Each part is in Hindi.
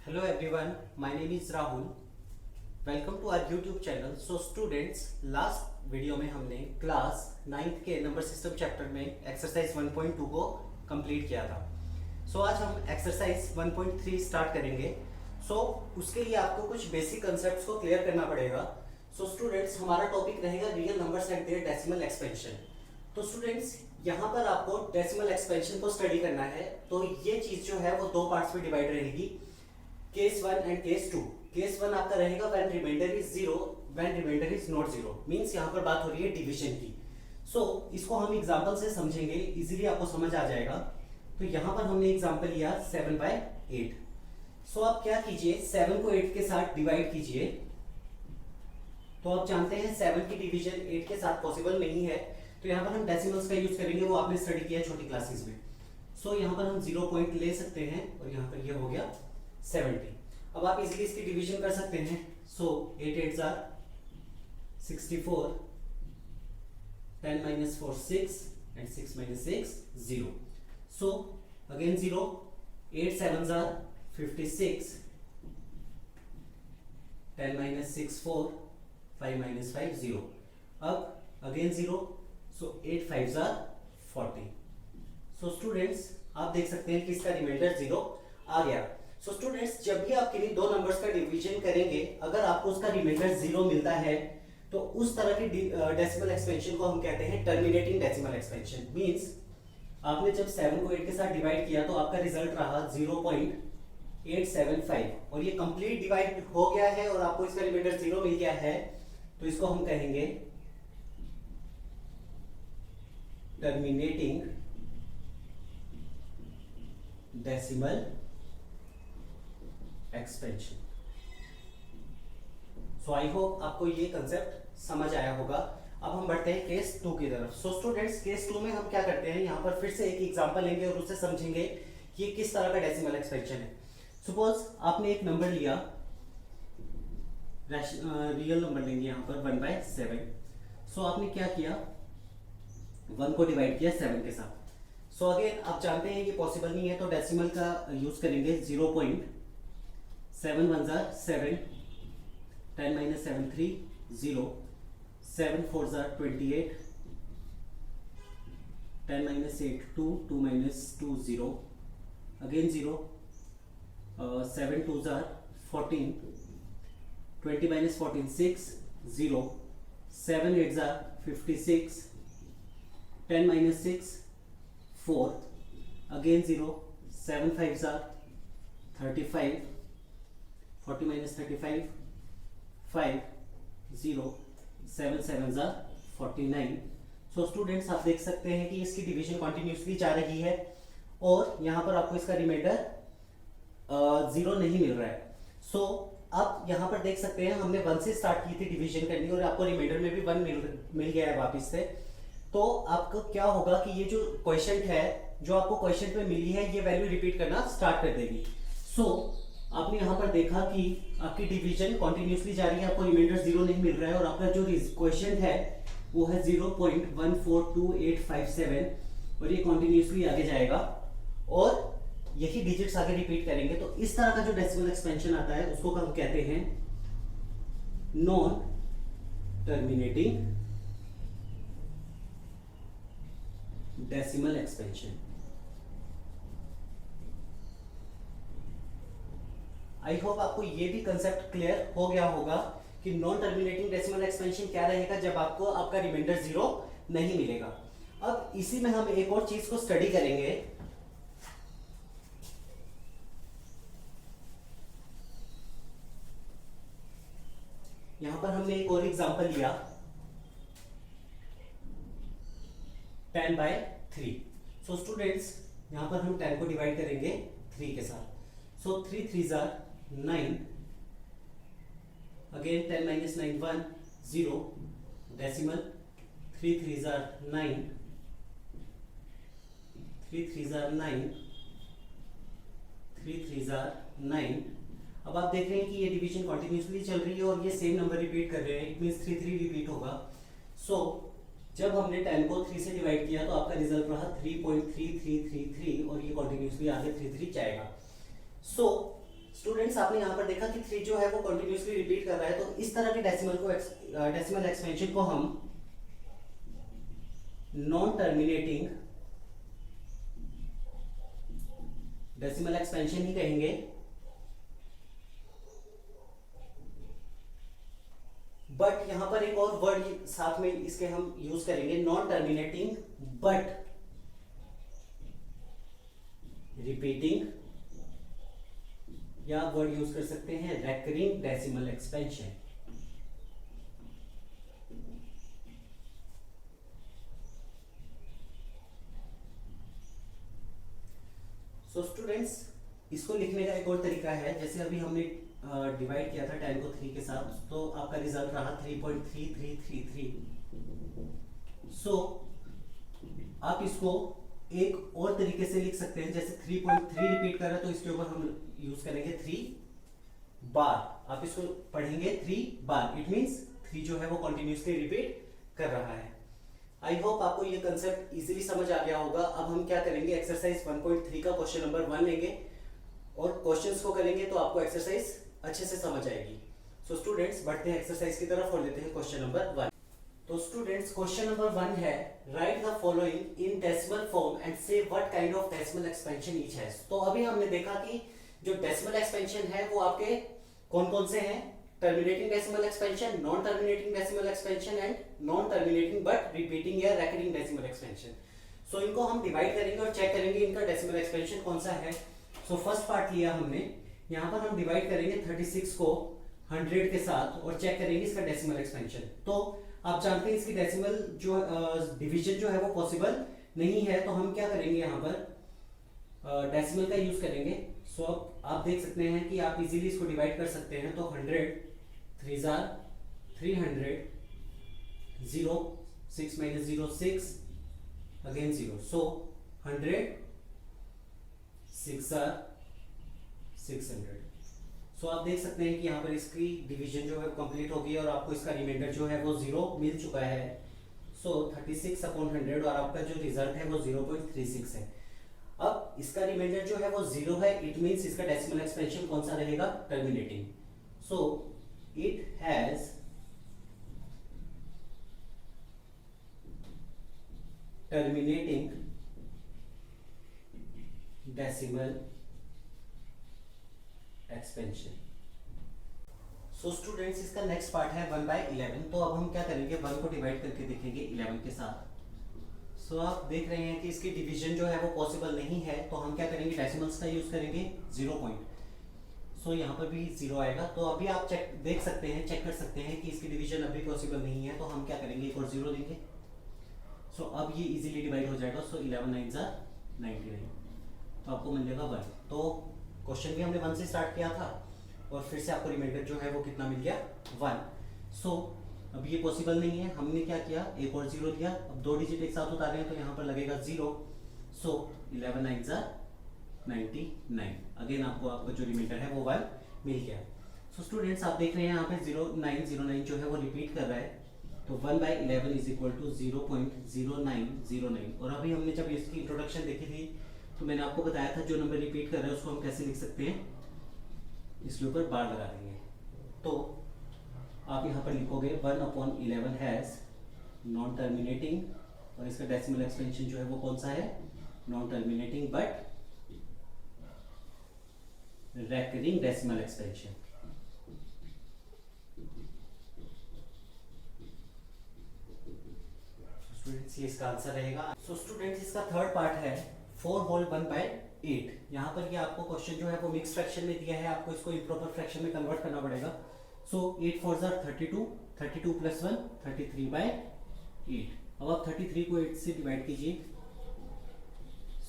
Hello everyone, my name is Rahul. Welcome to our YouTube channel. So students, last video में हमने क्लास 9th के नंबर सिस्टम चैप्टर में एक्सरसाइज 1.2 को कंप्लीट किया था. So आज हम एक्सरसाइज 1.3 स्टार्ट करेंगे. So उसके लिए आपको कुछ बेसिक कंसेप्ट्स को क्लियर करना पड़ेगा. So स्टूडेंट्स, हमारा टॉपिक रहेगा real numbers and their decimal expansion. तो स्टूडेंट्स, यहाँ पर आपको डेसिमल एक्सपेंशन को स्टडी करना है. तो ये चीज जो है वो दो पार्ट्स में डिवाइड रहेगी, केस 1 एंड केस 2. केस 1 आपका रहेगा when reminder is 0, when reminder is not 0. Means यहाँ पर बात हो रही है डिवीजन की. सो इसको हम एग्जांपल से समझेंगे, इजीली आपको समझ आ जाएगा. तो यहाँ पर हमने एग्जांपल लिया 7/8. सो आप क्या कीजिए, 7 को 8 के साथ डिवाइड कीजिए. तो आप जानते हैं 7 की डिवीजन 8 के साथ पॉसिबल नहीं है. तो यहाँ पर हम डेसिमल्स का यूज करेंगे, वो आपने स्टडी किया है छोटी क्लासेस में. सो यहाँ पर हम 0 पॉइंट ले सकते हैं और यहाँ पर ये हो गया 70. अब आप इजीली इसकी डिवीजन कर सकते हैं. सो 8 8s are 64, 10 minus 4 6 and 6 minus 6 0. So again 0, 8 7s are 56, 10 minus 6 4, 5 minus 5 0. अब again 0, so 8 5s are 40. So students, आप देख सकते हैं कि इसका रिमाइंडर 0 आ गया. सो स्टूडेंट्स, जब भी आप किन्हीं दो नंबर्स का डिवीजन करेंगे, अगर आपको उसका रिमाइंडर 0 मिलता है तो उस तरह की डेसिमल एक्सपेंशन को हम कहते हैं टर्मिनेटिंग डेसिमल एक्सपेंशन. मींस आपने जब 7 को 8 के साथ डिवाइड किया तो आपका रिजल्ट रहा 0.875 और ये कंप्लीट डिवाइड हो गया है और आपको इसका रिमाइंडर 0 मिल गया है. तो इसको हम कहेंगे terminating decimal expansion. So I hope आपको ये कंसेप्ट समझ आया होगा. अब हम बढ़ते हैं केस 2 की तरफ. सो स्टूडेंट्स, केस 2 में हम क्या करते हैं, यहाँ पर फिर से एक एग्जांपल लेंगे और उससे समझेंगे कि ये किस तरह का डेसिमल एक्सपेंशन है. सपोज आपने एक नंबर लिया, रियल नंबर लेंगे यहाँ पर 1/7. सो आपने क्या किया, 1 को डिवाइड किया 7 के साथ. सो अगेन आप जानते हैं ये पॉसिबल नहीं है, तो डेसिमल का यूज करेंगे. 0.7 1s are 7, 10 minus 7 3 0, 7 4s are 28, 10 minus 8 2, 2 minus 2 0, again 0, 7 2s are 14, 20 minus 14 6 0, 7 8s are 56, 10 minus 6 4, again 0, 7 5s are 35, 40 minus 35 5 0, 7 7s are 49. So students, आप देख सकते हैं कि इसकी डिवीजन कंटिन्यूसली जा रही है और यहाँ पर आपको इसका रिमाइंडर 0 नहीं मिल रहा है. सो आप यहाँ पर देख सकते हैं हमने 1 से स्टार्ट की थी डिवीजन करनी और आपको रिमाइंडर में भी 1 मिल गया है वापस से. तो आपको क्या होगा कि ये जो क्वेश्चन है, जो आपको क्वेश्चन में मिली है, ये वैल्यू रिपीट करना स्टार्ट कर देगी. सो आपने यहाँ पर देखा कि आपकी डिवीजन कंटिन्यूसली जा रही है, आपको रिमाइंडर 0 नहीं मिल रहा है और आपका जो क्वेश्चन है वो है 0.142857 और ये कंटिन्यूसली आगे जाएगा और यही डिजिट्स आगे रिपीट करेंगे. तो इस तरह का जो डेसिमल एक्सपेंशन आता है उसको हम कहते हैं non terminating decimal expansion. I hope आपको ये भी कंसेप्ट क्लियर हो गया होगा कि नॉन टर्मिनेटिंग डेसिमल एक्सपेंशन क्या रहेगा जब आपको आपका रिमाइंडर 0 नहीं मिलेगा. अब इसी में हम एक और चीज को स्टडी करेंगे. यहां पर हमने एक और एग्जांपल लिया 10/3. सो स्टूडेंट्स, यहां पर हम 10 को डिवाइड करेंगे 3 के साथ. सो 3 3s are 9, again 10 minus 9 1 0, decimal 3 3s are 9, 3 3s are 9, 3 3s are 9. अब आप देख रहे हैं कि ये डिवीजन कंटिन्यूसली चल रही है और ये सेम नंबर रिपीट कर रहे हैं. इट मींस 3 3 रिपीट होगा. सो जब हमने 10 को 3 से डिवाइड किया तो आपका रिजल्ट रहा 3.3333 और ये कंटिन्यूसली आगे 3 3 जाएगा. सो स्टूडेंट्स आपने यहाँ पर देखा कि 3 जो है वो कंटिन्यूसली रिपीट कर रहा है, तो इस तरह के डेसिमल एक्सपेंशन को हम नॉन टर्मिनेटिंग डेसिमल एक्सपेंशन ही कहेंगे। बट यहां पर एक और वर्ड साथ में इसके हम यूज करेंगे, नॉन टर्मिनेटिंग बट रिपीटिंग, या वर्ड यूज कर सकते हैं recurring decimal expansion. So students, इसको लिखने का एक और तरीका है, जैसे अभी हमने डिवाइड किया था 10 को 3 के साथ, तो आपका रिजल्ट रहा 3.3333। सो आप इसको एक और तरीके से लिख सकते हैं, जैसे 3.3 रिपीट कर रहा है तो इसके ऊपर हम यूज करेंगे 3 बार। आप इसको पढ़ेंगे 3 बार, इट मींस 3 जो है वो कंटिन्यूसली रिपीट कर रहा है। आई होप आपको ये कंसेप्ट इजीली समझ आ गया होगा। अब हम क्या करेंगे, एक्सरसाइज 1.3 का क्वेश्चन नंबर 1 लेंगे और क्वेश्चंस को करेंगे तो आपको एक्सरसाइज अच्छे से समझ आएगी। सो स्टूडेंट्स, बढ़ते हैं एक्सरसाइज की तरफ और लेते हैं क्वेश्चन नंबर 1। तो स्टूडेंट्स, क्वेश्चन नंबर 1 है, write the following in decimal form and say what kind of decimal expansion each has. तो अभी हमने देखा कि जो डेसिमल एक्सपेंशन है वो आपके कौन कौन से हैं, terminating decimal expansion, non terminating decimal expansion and non terminating but repeating या रेकरिंग डेसिमल एक्सपेंशन। सो इनको हम डिवाइड करेंगे और चेक करेंगे इनका डेसिमल एक्सपेंशन कौन सा है। सो फर्स्ट पार्ट लिया हमने, यहाँ पर हम डिवाइड करेंगे 36 को 100 के साथ और चेक करेंगे इसका डेसिमल एक्सपेंशन। तो आप जानते हैं इसकी डेसिमल जो डिवीजन जो है वो पॉसिबल नहीं है, तो हम क्या करेंगे, यहाँ पर डेसिमल का यूज करेंगे। सो अब आप देख सकते हैं कि आप इजीली इसको डिवाइड कर सकते हैं। तो 100 3 jar 300, 0 6 minus 0 6 again 0, so 100 6 jar 600। सो आप देख सकते हैं कि यहाँ पर इसकी डिवीजन जो है कंप्लीट हो गई और आपको इसका रिमाइंडर जो है वो 0 मिल चुका है। सो 36/100 और आपका जो रिजल्ट है वो 0.36 है। अब इसका रिमाइंडर जो है वो 0 है, इट मींस इसका डेसिमल एक्सपेंशन कौन सा रहेगा, terminating. So it has terminating decimal expansion. So students, इसका नेक्स्ट पार्ट है 1/11। तो अब हम क्या करेंगे, 1 को डिवाइड करके देखेंगे 11 के साथ। सो आप देख रहे हैं कि इसकी डिवीजन जो है वो पॉसिबल नहीं है, तो हम क्या करेंगे, डेसिमल्स का यूज करेंगे 0 पॉइंट। सो यहाँ पर भी 0 आएगा। तो अभी आप देख सकते हैं, चेक कर सकते हैं कि इसकी डिवीजन अभी पॉसिबल नहीं है, तो हम क्या करेंगे, एक और 0 देंगे। सो अब ये इजीली डिवाइड हो जाएगा। सो 11 9 जार 99, तो आपको मिल जाएगा 1। तो क्वेश्चन भी हमने 1 से स्टार्ट किया था और फिर से आपको रिमाइंडर जो है वो कितना मिल गया, 1। सो अब ये पॉसिबल नहीं है, हमने क्या किया, एक और 0 लिया। अब 2 डिजिट एक साथ उतारे हैं तो यहाँ पर लगेगा 0। सो 11 9 जार 99, अगेन आपको जो रिमाइंडर है वो 1 मिल गया। सो स्टूडेंट्स, आप देख रहे हैं यहाँ पे 0909 जो है वो रिपीट कर रहा है, तो 1/11 इज इक्वल टू 0.0909। और अभी हमने जब इसकी इंट्रोडक्शन देखी थी तो मैंने आपको बताया था जो नंबर रिपीट कर रहा है उसको हम कैसे लिख सकते हैं, इसके ऊपर बार लगा देंगे। तो आप यहाँ पर लिखोगे 1/11 हैज नॉन टर्मिनेटिंग, और इसका डेसिमल एक्सपेंशन जो है वो कौन सा है, non terminating but recurring decimal expansion. Students, ये इसका आंसर रहेगा। सो स्टूडेंट्स, इसका थर्ड पार्ट है 4 होल 1/8। यहाँ पर ये आपको क्वेश्चन जो है वो मिक्स फ्रैक्शन में दिया है, आपको इसको इम्प्रॉपर फ्रैक्शन में कन्वर्ट करना पड़ेगा। सो 8 4 जार 32, 32 + 1 33/8। अब आप 33 को 8 से डिवाइड कीजिए।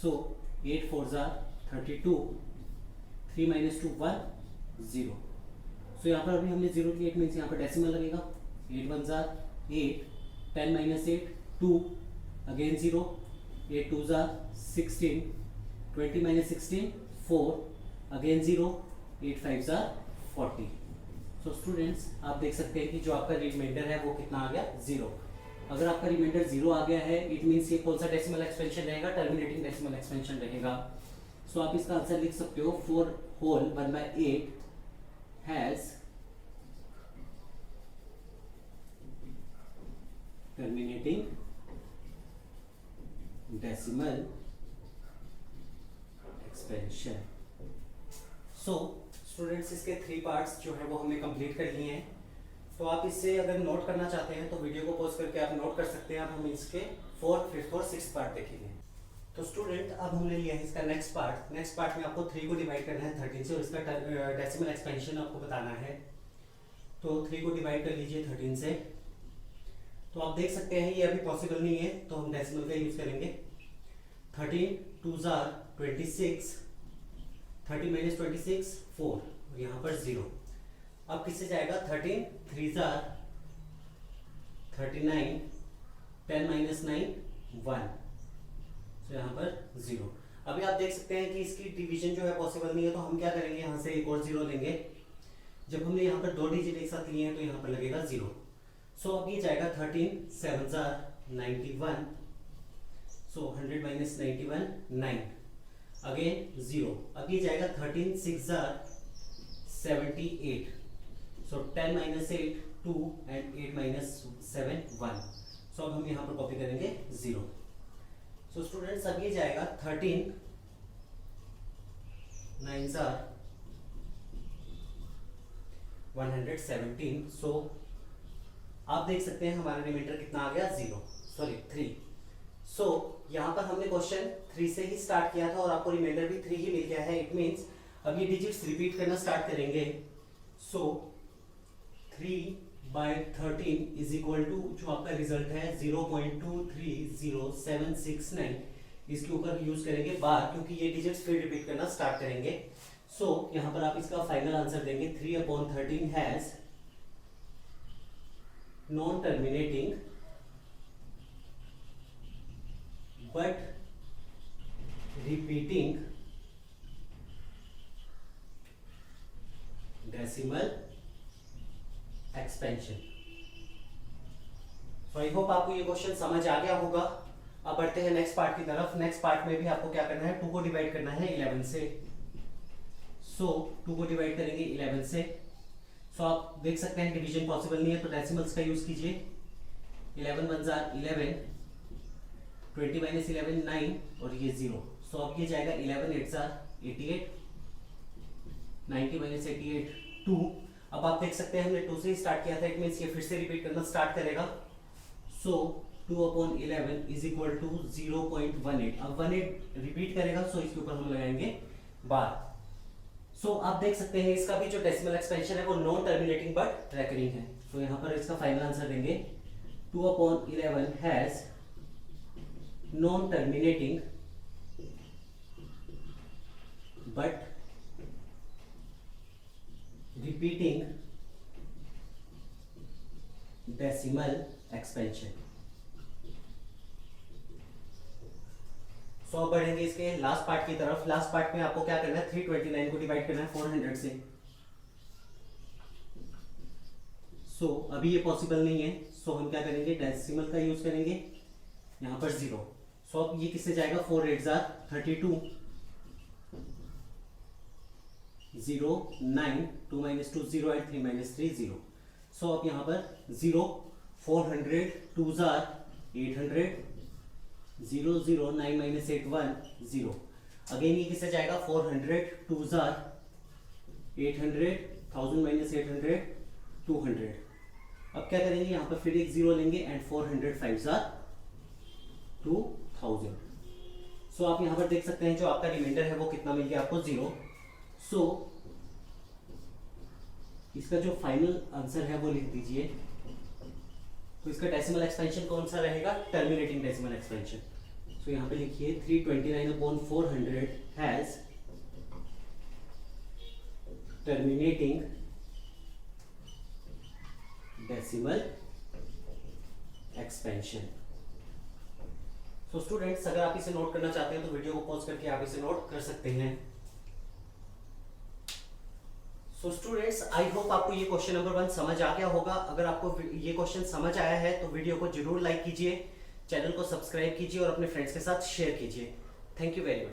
सो 8 4 जार 32, 3 - 2 1 0। सो यहाँ पर अभी हमने 0 की 8 मीन्स यहाँ पर डेसिमल लगेगा। 8 1 jar 8, 10 - 8 2, again 0, 8 2 jar 16, 20 - 16 4, again 0, 8 5 jar 40। So students, आप देख सकते हैं कि जो आपका रिमाइंडर है वो कितना आ गया, 0। अगर आपका रिमाइंडर 0 आ गया है, इट मीन्स ये कौन सा डेसिमल एक्सपेंशन रहेगा, टर्मिनेटिंग डेसिमल एक्सपेंशन रहेगा। सो आप इसका आंसर लिख सकते हो 4 whole 1/8 has terminating decimal expansion. So students इसके 3 पार्ट्स जो है वो हमने कंप्लीट कर लिए हैं. तो आप इससे अगर नोट करना चाहते हैं तो वीडियो को पॉज करके आप नोट कर सकते हैं. अब हम इसके 4th, 5th और 6th पार्ट देखेंगे. तो स्टूडेंट अब हमने लिया है इसका नेक्स्ट पार्ट. नेक्स्ट पार्ट में आपको 3 को डिवाइड करना है 13 से और इसका डेसिमल एक्सपेंशन आपको बताना है. तो 3 को डिवाइड कर लीजिए 13 से. तो आप देख सकते हैं ये अभी पॉसिबल नहीं है तो हम डेसिमल का यूज करेंगे. 13 2s are 26, 30 minus 26 4 और यहाँ पर 0. अब किससे जाएगा? 13 3s are 39, 10 minus 9 1. तो यहाँ पर 0. अभी आप देख सकते हैं कि इसकी डिवीजन जो है पॉसिबल नहीं है तो हम क्या करेंगे, यहाँ से एक और 0 लेंगे. जब हमने यहाँ पर 2 डिजिट एक साथ लिए हैं तो यहाँ पर लगेगा 0. सो अब ये जाएगा 13 7s are 91. So 100 minus 91 9. Again 0. अब ये जाएगा 13 6s are 78. So 10 minus 8 2 and 8 minus 7 1. सो अब हम यहाँ पर कॉपी करेंगे 0. सो स्टूडेंट्स अब ये जाएगा 13 9s are 117. सो आप देख सकते हैं हमारा रिमाइंडर कितना आ गया? 3. सो यहाँ पर हमने क्वेश्चन 3 से ही स्टार्ट किया था और आपको रिमाइंडर भी 3 ही मिल गया है. इट मीन्स अब ये डिजिट्स रिपीट करना स्टार्ट करेंगे. सो 3/13 इज इक्वल टू जो आपका रिजल्ट है 0.230769. इसके ऊपर यूज करेंगे बार क्योंकि ये डिजिट्स फिर रिपीट करना स्टार्ट करेंगे. सो यहाँ पर आप इसका फाइनल आंसर देंगे 3/13 has non terminating but repeating decimal expansion. So I hope आपको ये क्वेश्चन समझ आ गया होगा. अब बढ़ते हैं नेक्स्ट पार्ट की तरफ. नेक्स्ट पार्ट में भी आपको क्या करना है, 2 को डिवाइड करना है 11 से. सो 2 को डिवाइड करेंगे 11 से. सो आप देख सकते हैं डिवीजन पॉसिबल नहीं है तो डेसिमल्स का यूज कीजिए. 11 1s are 11, 20 minus 11 9 और ये 0. सो अब ये जाएगा 11 8s are 88, 90 minus 88 2. अब आप देख सकते हैं हमने 2 से ही स्टार्ट किया था. इट मींस ये फिर से रिपीट करना स्टार्ट करेगा. सो 2/11 इज इक्वल टू 0.18. अब 18 रिपीट करेगा सो इसके ऊपर हम लगाएंगे बार. सो आप देख सकते हैं इसका भी जो डेसिमल एक्सपेंशन है वो नॉन टर्मिनेटिंग बट रेकरिंग है. सो यहाँ पर इसका फाइनल आंसर देंगे 2/11 has non-terminating but repeating decimal expansion. सो बढ़ेंगे इसके लास्ट पार्ट की तरफ. लास्ट पार्ट में आपको क्या करना है, 329 को डिवाइड करना है 400 से. सो अभी ये पॉसिबल नहीं है. सो हम क्या करेंगे, डेसिमल का यूज करेंगे. यहाँ पर 0. सो अब ये किससे जाएगा, 4 8s are 32, 0 9 2 minus 2 0 and 3 minus 3 0. सो अब यहाँ पर 0 400 2s are 800, 0 0 9 minus 8 1 0. अगेन ये किससे जाएगा, 400 2s are 800, 1000 minus 800 200. अब क्या करेंगे, यहाँ पर फिर एक 0 लेंगे एंड 400 5s are 2000. सो आप यहाँ पर देख सकते हैं जो आपका रिमाइंडर है वो कितना मिल गया आपको, 0. सो इसका जो फाइनल आंसर है वो लिख दीजिए. तो इसका डेसिमल एक्सपेंशन कौन सा रहेगा, टर्मिनेटिंग डेसिमल एक्सपेंशन. सो यहाँ पे लिखिए 329/400 हैज टर्मिनेटिंग डेसिमल एक्सपेंशन. तो स्टूडेंट्स अगर आप इसे नोट करना चाहते हैं तो वीडियो को पॉज करके आप इसे नोट कर सकते हैं. सो स्टूडेंट्स आई होप आपको ये क्वेश्चन नंबर 1 समझ आ गया होगा. अगर आपको ये क्वेश्चन समझ आया है तो वीडियो को जरूर लाइक कीजिए, चैनल को सब्सक्राइब कीजिए और अपने फ्रेंड्स के साथ शेयर कीजिए. Thank you very much.